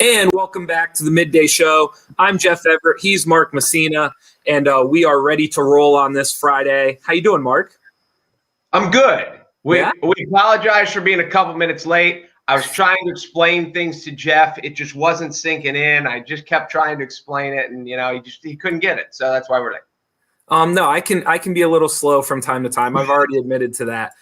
And welcome back to the Midday Show. I'm Jeff Everett. He's Mark Messina, and we are ready to roll on this Friday. How you doing, Mark? I'm good. We Yeah? apologize for being a couple minutes late. I was trying to explain things to Jeff. It just wasn't sinking in. I just kept trying to explain it, and he couldn't get it. So that's why we're late. No, I can be a little slow from time to time. I've already admitted to that.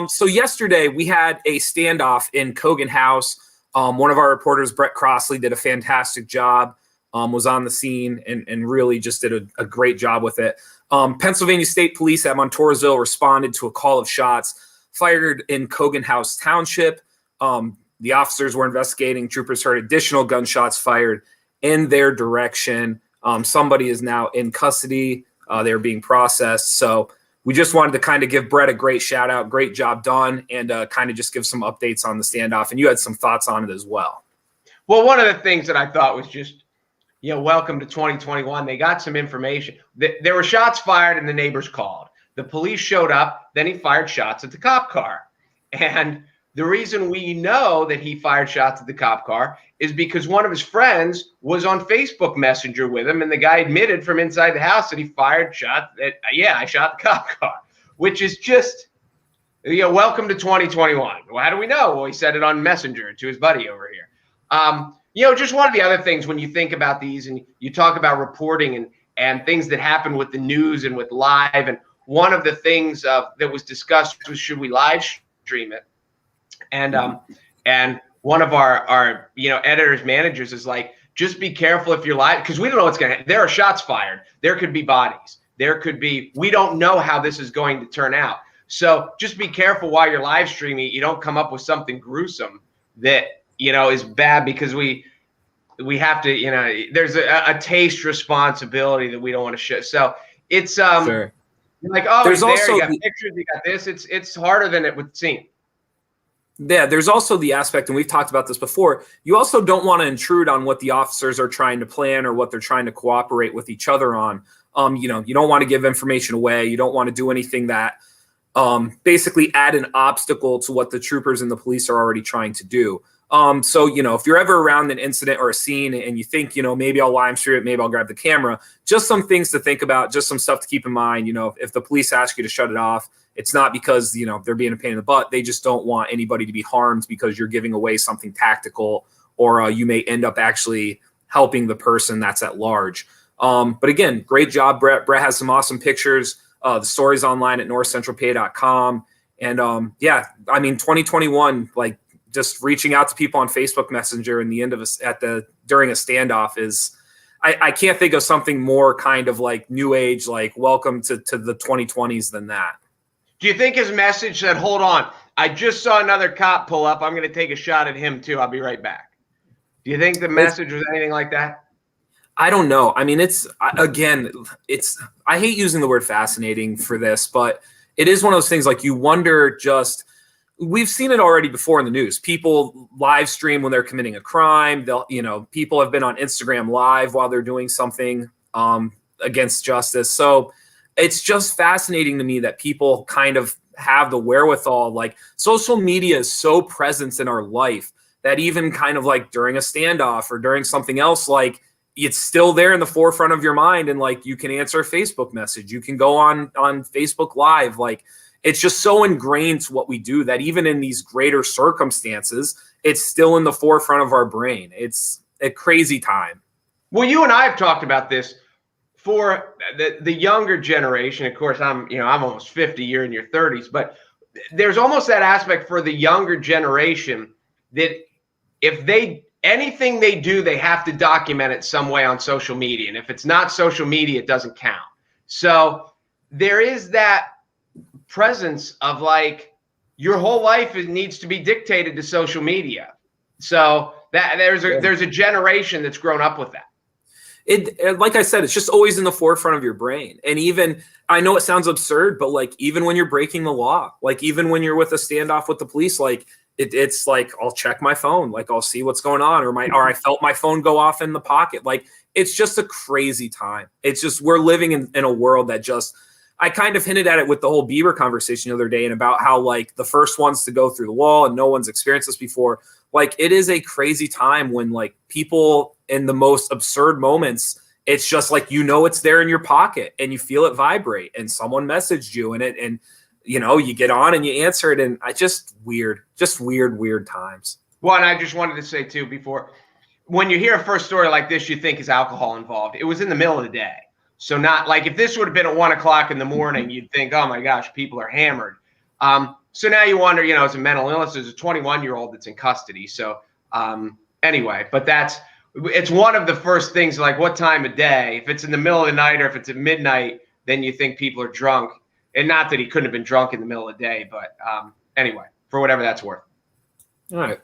So yesterday we had a standoff in Cogan House. One of our reporters, Brett Crossley, did a fantastic job, was on the scene and really just did a great job with it. Pennsylvania State Police at Montoursville responded to a call of shots fired in Cogan House Township. The officers were investigating. Troopers heard additional gunshots fired in their direction. Somebody is now in custody. They're being processed. So we just wanted to kind of give Brett a great shout out. Great job done. And kind of just give some updates on the standoff. And you had some thoughts on it as well. Well, one of the things that I thought was just, welcome to 2021. They got some information. There were shots fired and the neighbors called. The police showed up. Then he fired shots at the cop car. And the reason we know that he fired shots at the cop car is because one of his friends was on Facebook Messenger with him, and the guy admitted from inside the house that he fired shots. I shot the cop car, which is just, welcome to 2021. Well, how do we know? Well, he said it on Messenger to his buddy over here. Just one of the other things when you think about these and you talk about reporting and things that happen with the news and with live, and one of the things that was discussed was, should we live stream it? And one of our editors, managers is like, just be careful if you're live, because we don't know what's going to happen. There are shots fired. There could be bodies. We don't know how this is going to turn out. So just be careful while you're live streaming. You don't come up with something gruesome that, is bad, because we have to, there's a taste responsibility that we don't want to show. So it's Sure. Like, oh, there's also you got pictures, you got this. It's harder than it would seem. Yeah, there's also the aspect, and we've talked about this before, you also don't want to intrude on what the officers are trying to plan or what they're trying to cooperate with each other on. You don't want to give information away. You don't want to do anything that basically add an obstacle to what the troopers and the police are already trying to do. So, if you're ever around an incident or a scene and you think, maybe I'll live stream it, maybe I'll grab the camera, just some things to think about, just some stuff to keep in mind. If the police ask you to shut it off, it's not because, they're being a pain in the butt. They just don't want anybody to be harmed because you're giving away something tactical, or you may end up actually helping the person that's at large. But again, great job, Brett. Brett has some awesome pictures. The story's online at NorthcentralPa.com. And 2021, like, just reaching out to people on Facebook Messenger in the end of during a standoff is, I can't think of something more kind of like new age, like welcome to the 2020s than that. Do you think his message said, hold on, I just saw another cop pull up. I'm going to take a shot at him too. I'll be right back. Do you think the message was anything like that? I don't know. I mean, I hate using the word fascinating for this, but it is one of those things, like, you wonder, just, we've seen it already before in the news. People live stream when they're committing a crime. People have been on Instagram Live while they're doing something against justice. So it's just fascinating to me that people kind of have the wherewithal. Like, social media is so present in our life that even kind of like during a standoff or during something else, like, it's still there in the forefront of your mind. And like, you can answer a Facebook message. You can go on Facebook Live. Like, it's just so ingrained to what we do that even in these greater circumstances, it's still in the forefront of our brain. It's a crazy time. Well, you and I have talked about this. For the younger generation, of course, I'm almost 50, you're in your 30s, but there's almost that aspect for the younger generation that if anything they do, they have to document it some way on social media. And if it's not social media, it doesn't count. So there is that presence of, like, your whole life needs to be dictated to social media. So that there's a generation that's grown up with that. Like I said, it's just always in the forefront of your brain. And even, I know it sounds absurd, but like, even when you're breaking the law, like even when you're with a standoff with the police, like it's like, I'll check my phone, like I'll see what's going on, or I felt my phone go off in the pocket. Like, it's just a crazy time. It's just, we're living in a world that just, I kind of hinted at it with the whole Bieber conversation the other day, and about how, like, the first ones to go through the wall and no one's experienced this before. Like, it is a crazy time when like people in the most absurd moments, it's just like, it's there in your pocket and you feel it vibrate and someone messaged you and you get on and you answer it. And weird times. Well, and I just wanted to say too, before, when you hear a first story like this, you think is alcohol involved. It was in the middle of the day. So not like, if this would have been at 1 o'clock in the morning, you'd think, oh my gosh, people are hammered. So now you wonder, it's a mental illness. There's a 21-year-old that's in custody. So anyway, but it's one of the first things, like what time of day. If it's in the middle of the night or if it's at midnight, then you think people are drunk. And not that he couldn't have been drunk in the middle of the day, but anyway, for whatever that's worth. All right.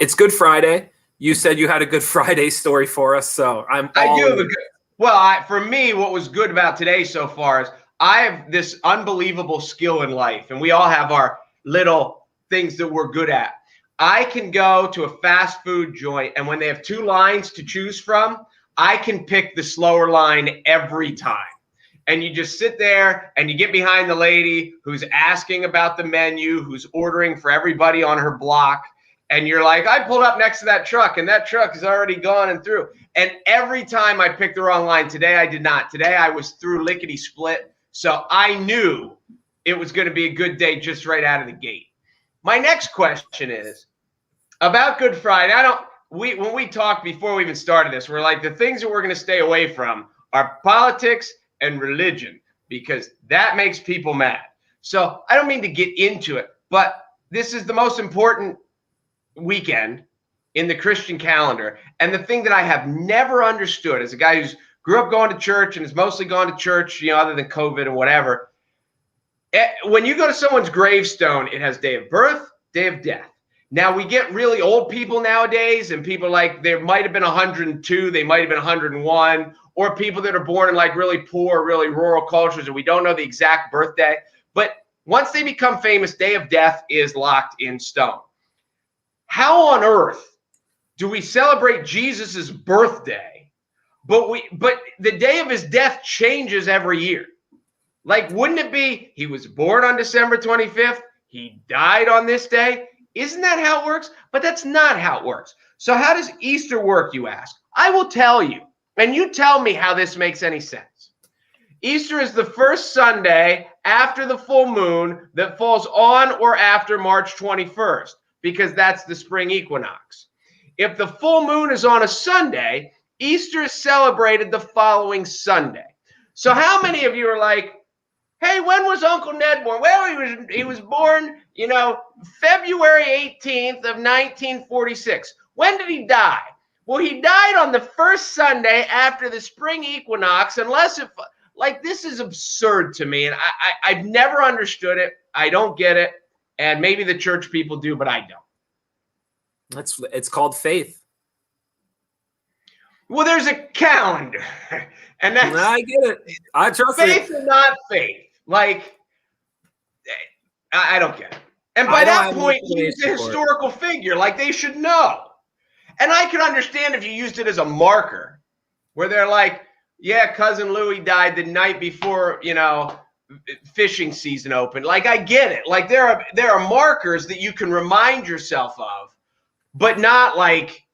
It's Good Friday. You said you had a Good Friday story for us, so I do have a good. Well, for me, what was good about today so far is I have this unbelievable skill in life, and we all have our little things that we're good at. I can go to a fast food joint, and when they have 2 lines to choose from, I can pick the slower line every time. And you just sit there and you get behind the lady who's asking about the menu, who's ordering for everybody on her block. And you're like, I pulled up next to that truck and that truck is already gone and through. And every time I picked the wrong line. Today I did not. Today I was through lickety split. So I knew it was going to be a good day just right out of the gate. My next question is about Good Friday. When we talked before we even started this, we're like, the things that we're going to stay away from are politics and religion, because that makes people mad. So I don't mean to get into it, but this is the most important weekend in the Christian calendar. And the thing that I have never understood as a guy who's grew up going to church and has mostly gone to church, other than COVID and whatever, when you go to someone's gravestone, it has day of birth, day of death. Now we get really old people nowadays, and people like there might have been 102, they might have been 101, or people that are born in like really poor, really rural cultures, and we don't know the exact birthday. But once they become famous, day of death is locked in stone. How on earth do we celebrate Jesus's birthday, but the day of his death changes every year? Like, wouldn't it be he was born on December 25th, he died on this day? Isn't that how it works? But that's not how it works. So how does Easter work, you ask? I will tell you, and you tell me how this makes any sense. Easter is the first Sunday after the full moon that falls on or after March 21st, because that's the spring equinox. If the full moon is on a Sunday, Easter is celebrated the following Sunday. So how many of you are like, hey, when was Uncle Ned born? Well, he was born, February 18th of 1946. When did he die? Well, he died on the first Sunday after the spring equinox, this is absurd to me. And I've never understood it. I don't get it. And maybe the church people do, but I don't. It's called faith. Well, there's a calendar. And that's, I get it. I trust faith or not faith. Like, I don't get it. And by that point, he's a historical figure. Like, they should know. And I could understand if you used it as a marker, where they're like, yeah, Cousin Louie died the night before, fishing season opened. Like, I get it. Like, there are markers that you can remind yourself of, but not like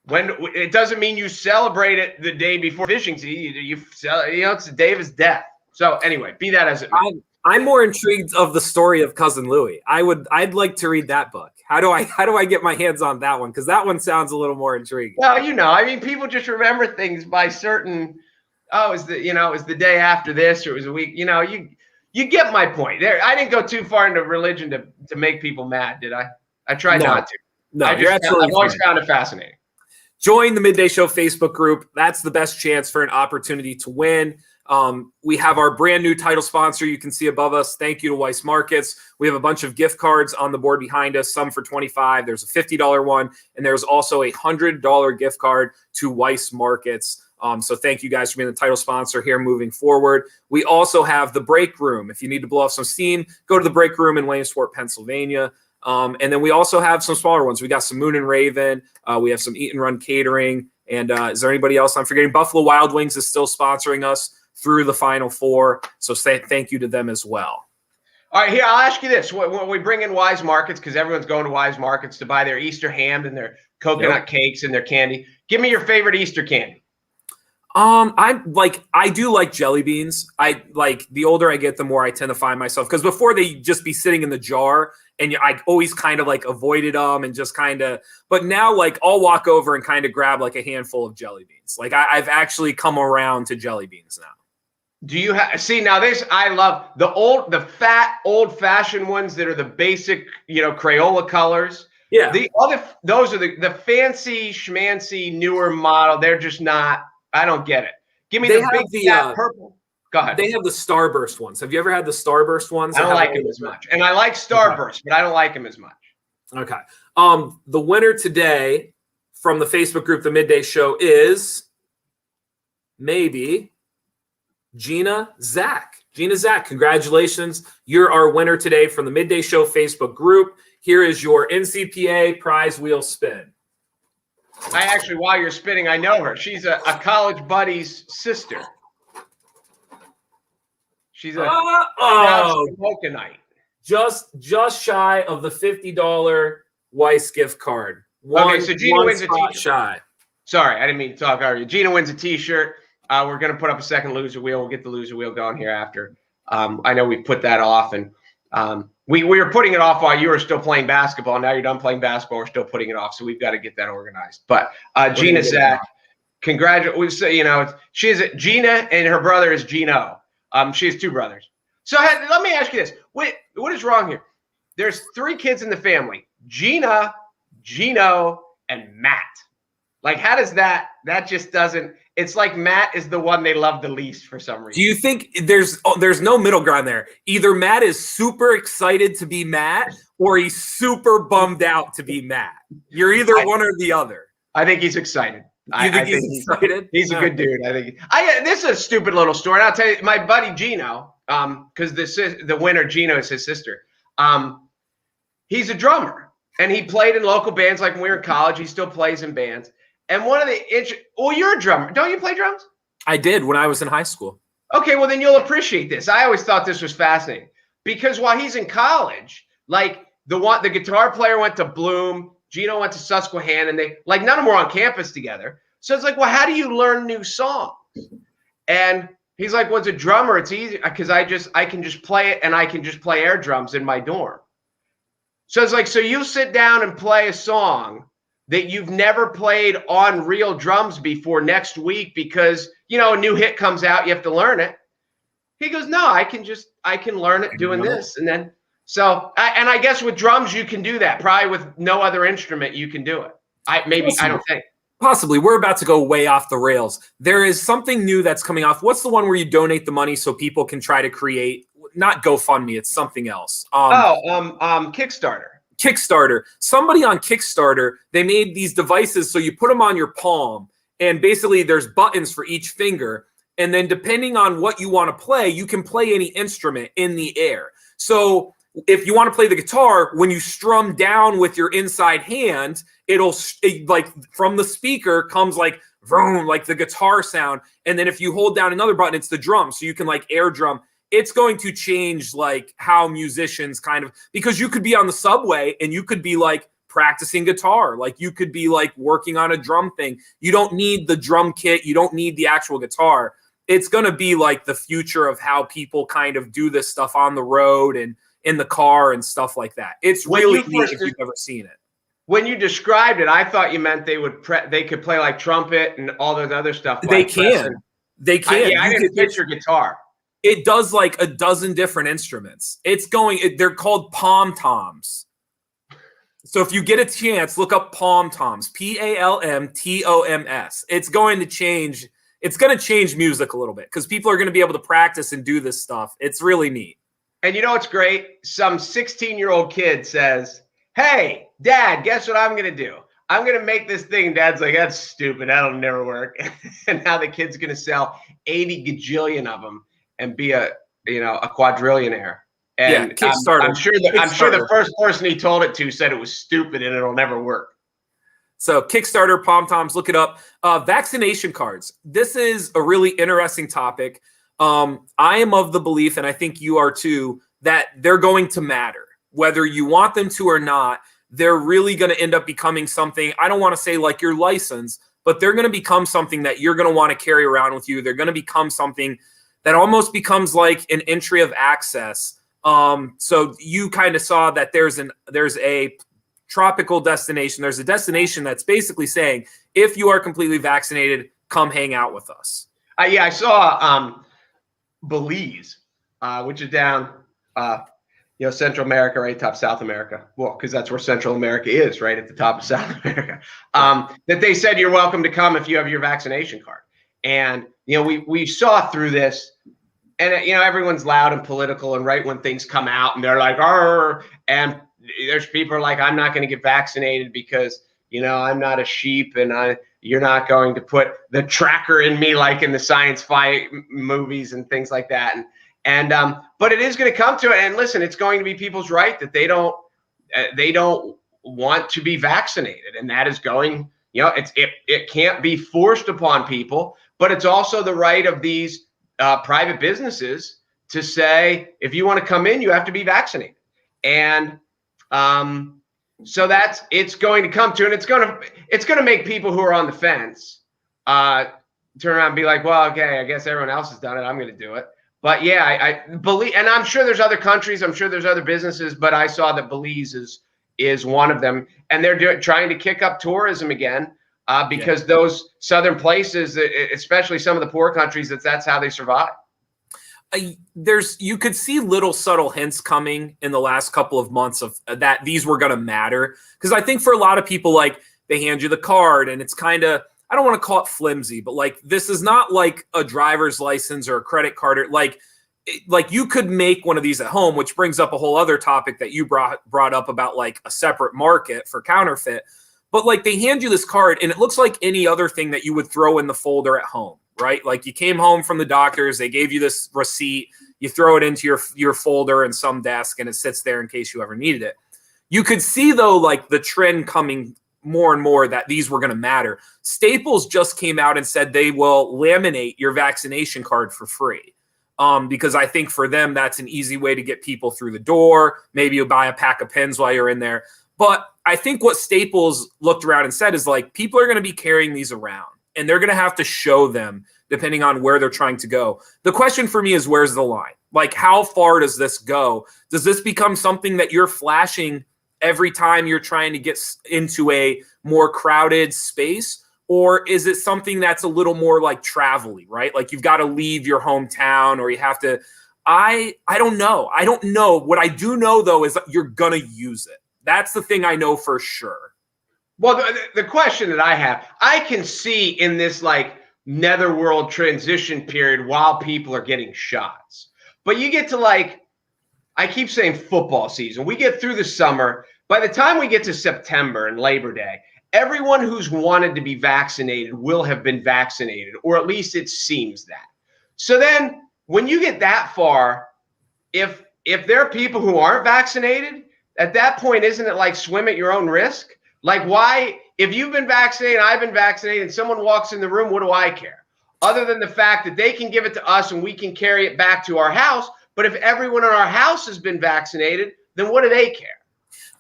when it doesn't mean you celebrate it the day before fishing season. It's the day of his death. So anyway, be that as it may. I'm more intrigued of the story of Cousin Louie. I'd like to read that book. How do I get my hands on that one? Because that one sounds a little more intriguing. Well, people just remember things by certain. Oh, it was the day after this, or it was a week. You get my point. There, I didn't go too far into religion to make people mad, did I? I tried not to. No, I've always found it fascinating. Join the Midday Show Facebook group. That's the best chance for an opportunity to win. We have our brand new title sponsor you can see above us. Thank you to Weiss Markets. We have a bunch of gift cards on the board behind us, some for $25. There's a $50 one, and there's also a $100 gift card to Weiss Markets. So thank you guys for being the title sponsor here moving forward. We also have the break room. If you need to blow off some steam, go to the break room in Williamsport, Pennsylvania. And then we also have some smaller ones. We got some Moon and Raven. We have some Eat and Run Catering. And is there anybody else I'm forgetting? Buffalo Wild Wings is still sponsoring us through the Final Four. So say thank you to them as well. All right, here, I'll ask you this. When we bring in Wise Markets, because everyone's going to Wise Markets to buy their Easter ham and their coconut cakes and their candy. Give me your favorite Easter candy. I do like jelly beans. I like the older I get, the more I tend to find myself, because before they just be sitting in the jar and I always kind of like avoided them and just kind of, but now like I'll walk over and kind of grab like a handful of jelly beans. Like I've actually come around to jelly beans now. Do you see now this? I love the fat old fashioned ones that are the basic, Crayola colors. Yeah. Those are the fancy schmancy newer model. They're just not. I don't get it. Give me the big fat purple. Go ahead. They have the Starburst ones. Have you ever had the Starburst ones? I don't like them as much. And I like Starburst, but I don't like them as much. Okay. The winner today from the Facebook group, The Midday Show, is maybe Gina Zach. Gina Zach, congratulations. You're our winner today from the Midday Show Facebook group. Here is your Ncpa prize wheel spin. I actually, while you're spinning, I know her. She's a college buddy's sister. She's a Mokenite. Just shy of the $50 Weiss gift card. Okay, so Gina wins a t-shirt. Shy. Sorry, I didn't mean to talk over you. Gina wins a t-shirt. We're going to put up a second loser wheel. We'll get the loser wheel going here after. I know we put that off, and we were putting it off while you were still playing basketball. Now you're done playing basketball. We're still putting it off, so we've got to get that organized. But Gina Zach, congratulations. She's Gina, and her brother is Gino. She has two brothers. So let me ask you this: what is wrong here? There's three kids in the family: Gina, Gino, and Matt. Like, how does that just doesn't? It's like Matt is the one they love the least for some reason. Do you think there's no middle ground there? Either Matt is super excited to be Matt, or he's super bummed out to be Matt. You're either one or the other. I think he's excited. I think he's excited? He's a good dude. I think. This is a stupid little story. And I'll tell you, my buddy Gino, because the winner Gino is his sister. He's a drummer, and he played in local bands. Like when we were in college, he still plays in bands. And one of the you're a drummer. Don't you play drums? I did when I was in high school. Okay, well then you'll appreciate this. I always thought this was fascinating because while he's in college, like the guitar player went to Bloom, Gino went to Susquehanna, and they none of them were on campus together. So it's like, well, how do you learn new songs? And he's like, well, as a drummer, it's easy because I can just play it, and I can just play air drums in my dorm. So it's like, so you sit down and play a song that you've never played on real drums before next week because, a new hit comes out, you have to learn it. He goes, no, I can learn it doing this. And then, I guess with drums, you can do that. Probably with no other instrument, you can do it. I don't think. Possibly. We're about to go way off the rails. There is something new that's coming off. What's the one where you donate the money so people can try to create, not GoFundMe, it's something else. Kickstarter. Kickstarter. Somebody on Kickstarter, they made these devices so you put them on your palm, and basically there's buttons for each finger, and then depending on what you want to play, you can play any instrument in the air. So if you want to play the guitar, when you strum down with your inside hand, like from the speaker comes like vroom, like the guitar sound, and then if you hold down another button, it's the drum, so you can like air drum. It's going to change like how musicians because you could be on the subway and you could be like practicing guitar. Like you could be like working on a drum thing. You don't need the drum kit. You don't need the actual guitar. It's going to be like the future of how people kind of do this stuff on the road and in the car and stuff like that. It's really neat if you've ever seen it. When you described it, I thought you meant they could play like trumpet and all those other stuff. They can. I didn't picture guitar. It does like a dozen different instruments. They're called pom-toms. So if you get a chance, look up pom-toms, PALMTOMS. It's going to change music a little bit because people are going to be able to practice and do this stuff. It's really neat. And you know what's great? Some 16-year-old kid says, hey, Dad, guess what I'm going to do? I'm going to make this thing. And Dad's like, that's stupid. That'll never work. And now the kid's going to sell 80 gajillion of them and be a quadrillionaire. And yeah, Kickstarter. I'm sure the first person he told it to said it was stupid and it'll never work. So Kickstarter, pom-toms, look it up. Vaccination cards. This is a really interesting topic. I am of the belief, and I think you are too, that they're going to matter. Whether you want them to or not, they're really going to end up becoming something, I don't want to say like your license, but they're going to become something that you're going to want to carry around with you. They're going to become something that almost becomes like an entry of access. So you kind of saw that there's a tropical destination. There's a destination that's basically saying, if you are completely vaccinated, come hang out with us. Yeah, I saw Belize, which is down, Central America, right top South America. Well, because that's where Central America is, right at the top of South America. That they said you're welcome to come if you have your vaccination card. And we saw through this, and everyone's loud and political, and right when things come out, and they're like, "Arr," and there's people like, I'm not going to get vaccinated because I'm not a sheep, and you're not going to put the tracker in me like in the science fi movies and things like that. And but it is going to come to it. And listen, it's going to be people's right that they don't want to be vaccinated, and that is going. It can't be forced upon people, but it's also the right of these private businesses to say, if you want to come in, you have to be vaccinated. And so it's going to come to, and it's going to make people who are on the fence turn around and be like, well, okay, I guess everyone else has done it, I'm going to do it. But yeah, I believe, and I'm sure there's other countries, I'm sure there's other businesses, but I saw that Belize is one of them, and they're trying to kick up tourism again because those southern places, especially some of the poor countries, that's how they survive. You could see little subtle hints coming in the last couple of months of that these were going to matter, because I think for a lot of people, like, they hand you the card and it's kind of, I don't want to call it flimsy, but like, this is not like a driver's license or a credit card, or like you could make one of these at home, which brings up a whole other topic that you brought up about like a separate market for counterfeit. But like, they hand you this card and it looks like any other thing that you would throw in the folder at home, right? Like, you came home from the doctor's, they gave you this receipt, you throw it into your folder in some desk, and it sits there in case you ever needed it. You could see, though, like the trend coming more and more that these were going to matter. Staples just came out and said they will laminate your vaccination card for free. Because I think for them, that's an easy way to get people through the door. Maybe you buy a pack of pens while you're in there. But I think what Staples looked around and said is, like, people are going to be carrying these around, and they're going to have to show them depending on where they're trying to go. The question for me is, where's the line? Like, how far does this go? Does this become something that you're flashing every time you're trying to get into a more crowded space? Or is it something that's a little more like travel-y, right? Like, you've got to leave your hometown, or you have to, I don't know. I don't know. What I do know, though, is that you're going to use it. That's the thing I know for sure. Well, the question that I have, I can see in this like netherworld transition period while people are getting shots. But you get to, like, I keep saying football season. We get through the summer. By the time we get to September and Labor Day, everyone who's wanted to be vaccinated will have been vaccinated, or at least it seems that. So then when you get that far, if there are people who aren't vaccinated, at that point, isn't it like swim at your own risk? Like, why, if you've been vaccinated, I've been vaccinated, and someone walks in the room, what do I care? Other than the fact that they can give it to us and we can carry it back to our house. But if everyone in our house has been vaccinated, then what do they care?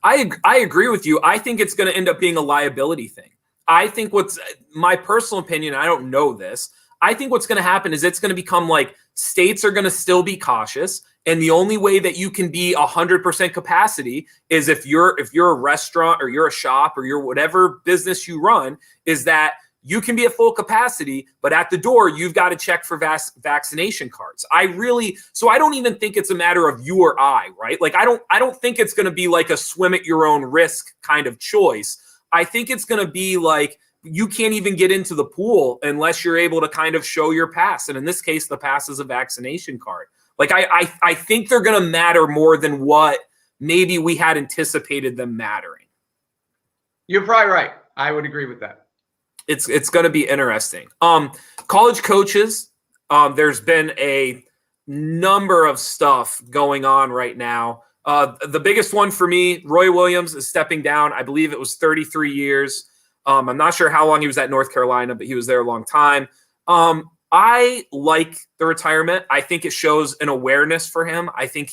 I agree with you. I think it's going to end up being a liability thing. I think what's my personal opinion, I don't know this, I think what's going to happen is it's going to become like states are going to still be cautious. And the only way that you can be 100% capacity is if you're a restaurant or you're a shop or you're whatever business you run, is that you can be at full capacity, but at the door, you've got to check for vaccination cards. So I don't even think it's a matter of you or I, right? Like, I don't think it's going to be like a swim at your own risk kind of choice. I think it's going to be like, you can't even get into the pool unless you're able to kind of show your pass. And in this case, the pass is a vaccination card. Like, I think they're going to matter more than what maybe we had anticipated them mattering. You're probably right. I would agree with that. It's going to be interesting. College coaches, there's been a number of stuff going on right now. The biggest one for me, Roy Williams is stepping down. I believe it was 33 years. I'm not sure how long he was at North Carolina, but he was there a long time. I like the retirement. I think it shows an awareness for him. I think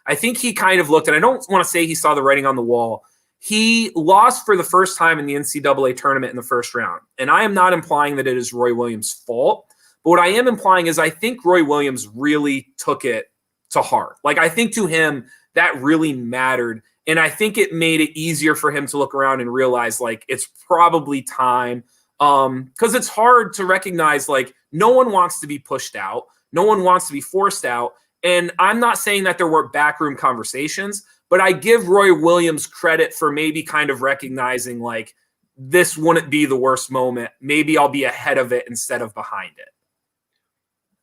I think he kind of looked, and I don't want to say he saw the writing on the wall. He lost for the first time in the NCAA tournament in the first round. And I am not implying that it is Roy Williams' fault. But what I am implying is I think Roy Williams really took it to heart. Like, I think to him that really mattered. And I think it made it easier for him to look around and realize, like, it's probably time. Because it's hard to recognize, like, no one wants to be pushed out. No one wants to be forced out. And I'm not saying that there weren't backroom conversations, but I give Roy Williams credit for maybe kind of recognizing, like, this wouldn't be the worst moment. Maybe I'll be ahead of it instead of behind it.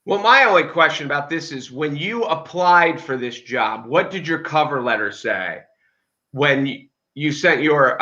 Well, my only question about this is, when you applied for this job, what did your cover letter say when you sent your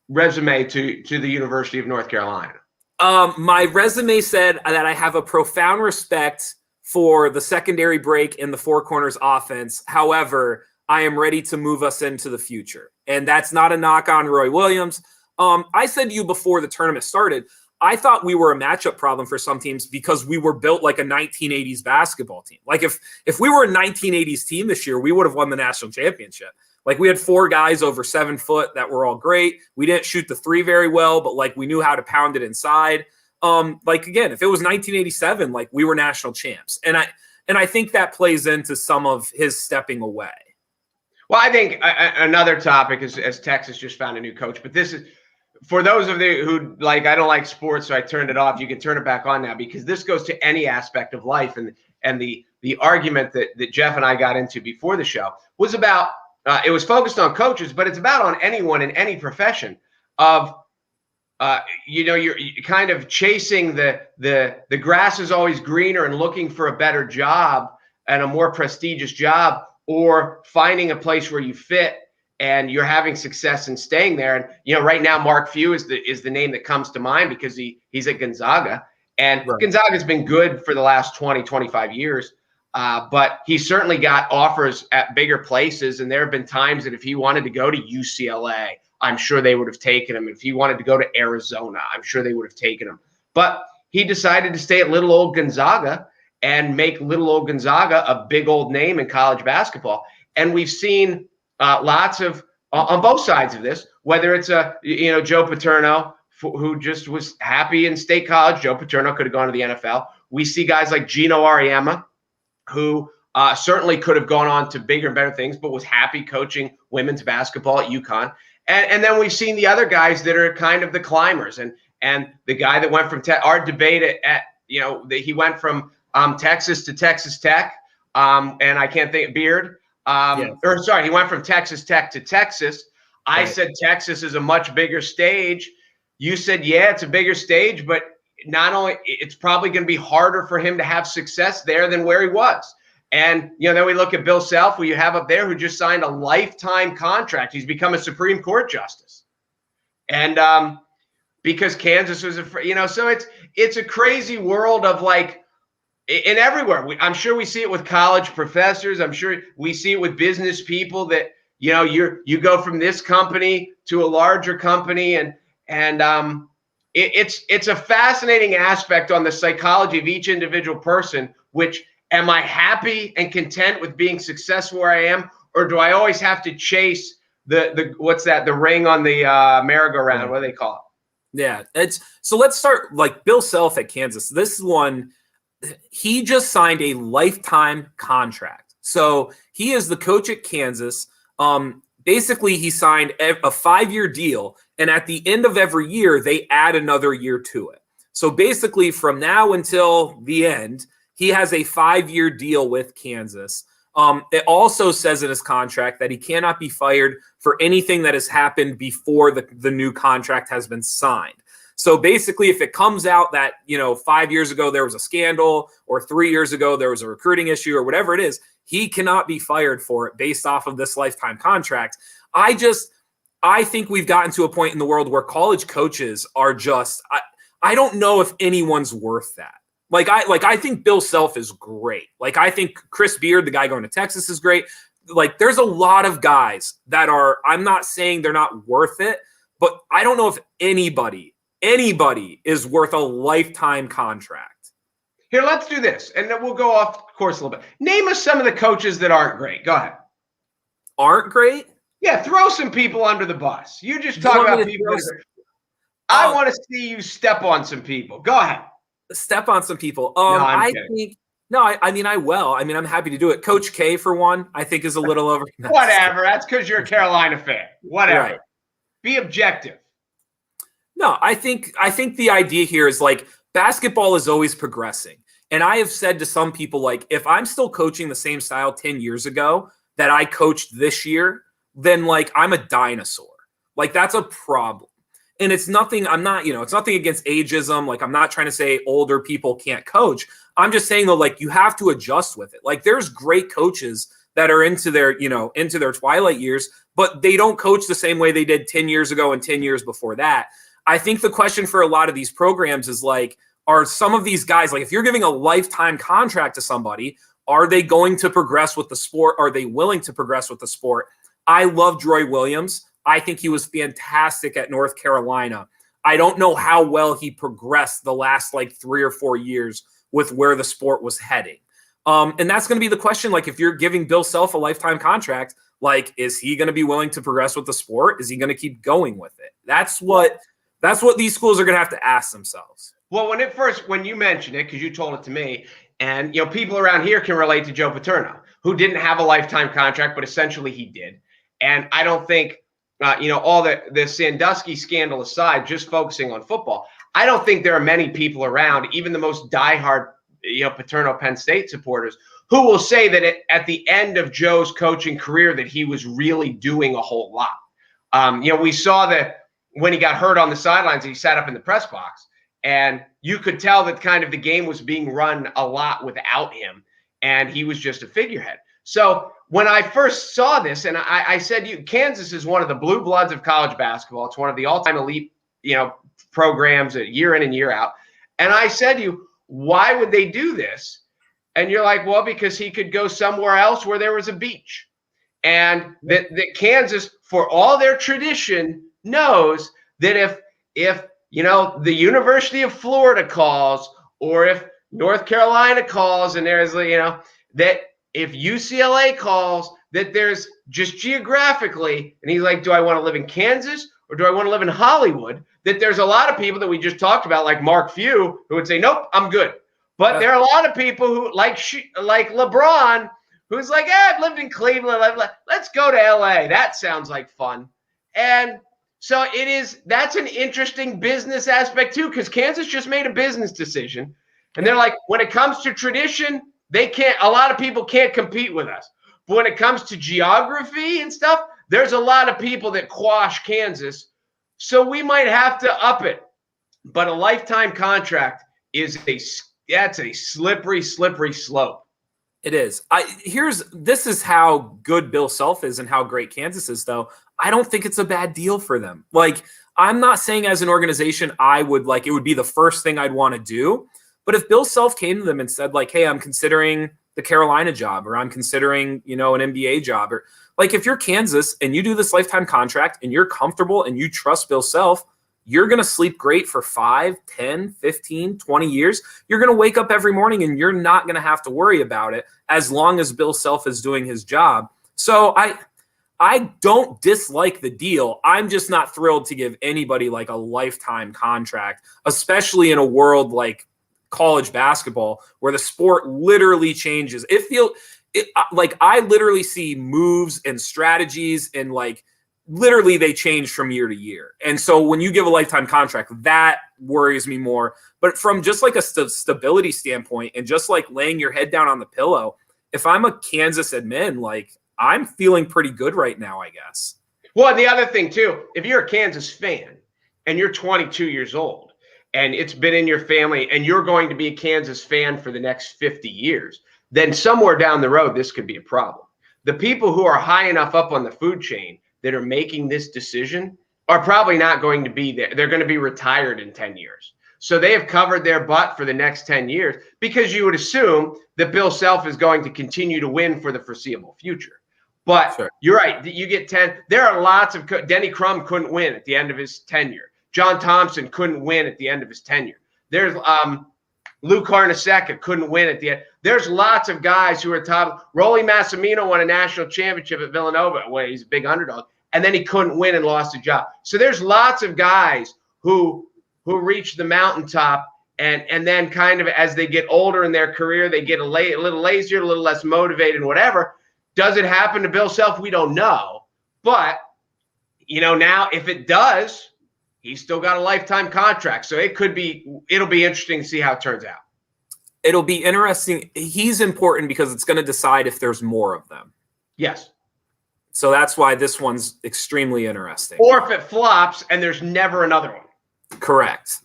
resume to the University of North Carolina? My resume said that I have a profound respect for the secondary break and the four corners offense. However, I am ready to move us into the future. And that's not a knock on Roy Williams. I said to you before the tournament started, I thought we were a matchup problem for some teams because we were built like a 1980s basketball team. Like, if we were a 1980s team this year, we would have won the national championship. Like, we had 4 guys over 7 foot that were all great. We didn't shoot the three very well, but, like, we knew how to pound it inside. Like, again, if it was 1987, like, we were national champs. And I think that plays into some of his stepping away. Well, I think another topic is, as Texas just found a new coach, but this is, for those of you who, like, I don't like sports, so I turned it off. You can turn it back on now, because this goes to any aspect of life. And the argument that Jeff and I got into before the show was about, it was focused on coaches, but it's about on anyone in any profession of, you're kind of chasing the grass is always greener and looking for a better job and a more prestigious job, or finding a place where you fit and you're having success and staying there. And, right now, Mark Few is the name that comes to mind, because he's at Gonzaga, and right. Gonzaga's been good for the last 20, 25 years. But he certainly got offers at bigger places. And there have been times that if he wanted to go to UCLA, I'm sure they would have taken him. If he wanted to go to Arizona, I'm sure they would have taken him. But he decided to stay at little old Gonzaga and make little old Gonzaga a big old name in college basketball. And we've seen lots of, on both sides of this, whether it's Joe Paterno, who just was happy in State College. Joe Paterno could have gone to the NFL. We see guys like Gino Auriemma, who certainly could have gone on to bigger and better things, but was happy coaching women's basketball at UConn. And then we've seen the other guys that are kind of the climbers. And the guy that went from our debate he went from Texas to Texas Tech, and I can't think, Beard. He went from Texas Tech to Texas. I said Texas is a much bigger stage. You said, yeah, it's a bigger stage, but not only, it's probably going to be harder for him to have success there than where he was. And, then we look at Bill Self, who you have up there, who just signed a lifetime contract. He's become a Supreme Court justice. And because Kansas was so it's a crazy world of, like, in everywhere. I'm sure we see it with college professors. I'm sure we see it with business people that, you go from this company to a larger company, and it's a fascinating aspect on the psychology of each individual person, which, am I happy and content with being successful where I am, or do I always have to chase the what's that, the ring on the merry-go-round? What do they call it? Yeah, so let's start, like, Bill Self at Kansas. This one, he just signed a lifetime contract. So he is the coach at Kansas. Basically, he signed a 5-year deal, and at the end of every year, they add another year to it. So basically, from now until the end, he has a 5-year deal with Kansas. It also says in his contract that he cannot be fired for anything that has happened before the new contract has been signed. So basically, if it comes out that, 5 years ago there was a scandal, or 3 years ago there was a recruiting issue, or whatever it is, he cannot be fired for it based off of this lifetime contract. I think we've gotten to a point in the world where college coaches are just, I don't know if anyone's worth that. I think Bill Self is great. Like, I think Chris Beard, the guy going to Texas, is great. Like, there's a lot of guys that are, I'm not saying they're not worth it, but I don't know if anybody is worth a lifetime contract. Here, let's do this, and then we'll go off course a little bit. Name us some of the coaches that aren't great. Go ahead. aren't great? Yeah, throw some people under the bus. You just You talk want me about to people. throw I want to see you step on some people. Go ahead. step on some people. No, I'm I kidding. think no, I mean I will. I mean I'm happy to do it. Coach K for one, I think is a little over. Whatever. That's because you're a Carolina fan. Whatever. Right. Be objective. No, I think the idea here is like basketball is always progressing. And I have said to some people, like, if I'm still coaching the same style 10 years ago that I coached this year, then like I'm a dinosaur. Like that's a problem. And it's nothing, I'm not, it's nothing against ageism. Like I'm not trying to say older people can't coach. I'm just saying though, like you have to adjust with it. Like there's great coaches that are into their, into their twilight years, but they don't coach the same way they did 10 years ago and 10 years before that. I think the question for a lot of these programs is like, are some of these guys, like if you're giving a lifetime contract to somebody, are they going to progress with the sport? Are they willing to progress with the sport? I love Troy Williams. I think he was fantastic at North Carolina. I don't know how well he progressed the last like 3 or 4 years with where the sport was heading. And that's going to be the question. Like if you're giving Bill Self a lifetime contract, like, is he going to be willing to progress with the sport? Is he going to keep going with it? That's what these schools are going to have to ask themselves. Well, when you mentioned it, because you told it to me, and people around here can relate to Joe Paterno, who didn't have a lifetime contract, but essentially he did. And I don't think, all the Sandusky scandal aside, just focusing on football, I don't think there are many people around, even the most diehard, Paterno Penn State supporters, who will say that at the end of Joe's coaching career that he was really doing a whole lot. We saw that when he got hurt on the sidelines, he sat up in the press box. And you could tell that kind of the game was being run a lot without him, and he was just a figurehead. So when I first saw this, and I said, Kansas is one of the blue bloods of college basketball. It's one of the all-time elite, programs year in and year out. And I said to you, why would they do this? And you're like, well, because he could go somewhere else where there was a beach. And that Kansas, for all their tradition, knows that if the University of Florida calls, or if North Carolina calls, and there's, that if UCLA calls, that there's just geographically, and he's like, do I want to live in Kansas or do I want to live in Hollywood? That there's a lot of people that we just talked about, like Mark Few, who would say, nope, I'm good. But there are a lot of people who, like LeBron, who's like, I've lived in Cleveland. Let's go to LA. That sounds like fun. And so that's an interesting business aspect too, because Kansas just made a business decision. And they're like, when it comes to tradition, a lot of people can't compete with us. But when it comes to geography and stuff, there's a lot of people that quash Kansas. So we might have to up it. But a lifetime contract that's a slippery, slippery slope. It is. This is how good Bill Self is and how great Kansas is, though. I don't think it's a bad deal for them. Like, I'm not saying as an organization it would be the first thing I'd want to do. But if Bill Self came to them and said, like, hey, I'm considering the Carolina job, or I'm considering, an NBA job, or like if you're Kansas and you do this lifetime contract and you're comfortable and you trust Bill Self, you're going to sleep great for 5, 10, 15, 20 years. You're going to wake up every morning and you're not going to have to worry about it as long as Bill Self is doing his job. So I don't dislike the deal. I'm just not thrilled to give anybody like a lifetime contract, especially in a world like college basketball where the sport literally changes. I literally see moves and strategies and like literally they change from year to year. And so when you give a lifetime contract, that worries me more. But from just like a stability standpoint and just like laying your head down on the pillow, if I'm a Kansas admin, like I'm feeling pretty good right now, I guess. Well, and the other thing too, if you're a Kansas fan and you're 22 years old and it's been in your family and you're going to be a Kansas fan for the next 50 years, then somewhere down the road, this could be a problem. The people who are high enough up on the food chain that are making this decision are probably not going to be there. They're going to be retired in 10 years. So they have covered their butt for the next 10 years because you would assume that Bill Self is going to continue to win for the foreseeable future. But sure, you're right. You get 10. There are lots of – Denny Crum couldn't win at the end of his tenure. John Thompson couldn't win at the end of his tenure. There's Lou Carnesecca couldn't win at the end. There's lots of guys who are top. Rolly Massimino won a national championship at Villanova where he's a big underdog, and then he couldn't win and lost a job. So there's lots of guys who reach the mountaintop, and then kind of as they get older in their career, they get a little lazier, a little less motivated, whatever. Does it happen to Bill Self? We don't know. But, you know, now if it does, he's still got a lifetime contract. So it'll be interesting to see how it turns out. It'll be interesting. He's important because it's going to decide if there's more of them. Yes. So that's why this one's extremely interesting. Or if it flops and there's never another one. Correct.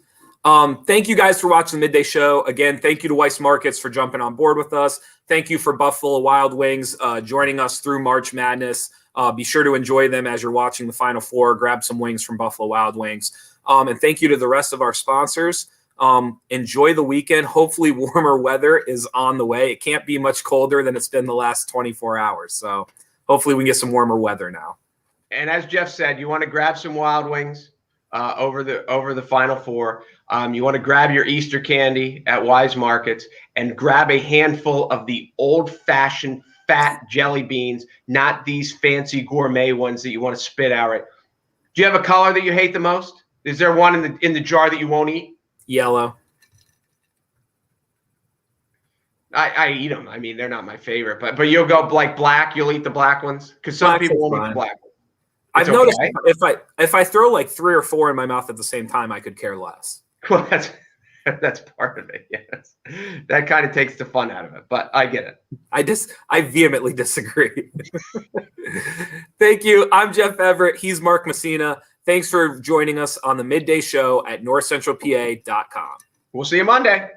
Thank you guys for watching the Midday Show. Again, thank you to Weiss Markets for jumping on board with us. Thank you for Buffalo Wild Wings joining us through March Madness. Be sure to enjoy them as you're watching the Final Four. Grab some wings from Buffalo Wild Wings. And thank you to the rest of our sponsors. Enjoy the weekend. Hopefully warmer weather is on the way. It can't be much colder than it's been the last 24 hours. So hopefully we can get some warmer weather now. And as Jeff said, you want to grab some Wild Wings over the Final Four. You want to grab your Easter candy at Wise Markets and grab a handful of the old-fashioned fat jelly beans, not these fancy gourmet ones that you want to spit out. Right? Do you have a color that you hate the most? Is there one in the jar that you won't eat? Yellow. I eat them. I mean, they're not my favorite, but you'll go like black. You'll eat the black ones because some people won't eat the black ones. I've noticed if I throw like 3 or 4 in my mouth at the same time, I could care less. Well, that's part of it. Yes, that kind of takes the fun out of it. But I get it. I vehemently disagree. Thank you. I'm Jeff Everett. He's Mark Messina. Thanks for joining us on the Midday Show at NorthcentralPA.com. We'll see you Monday.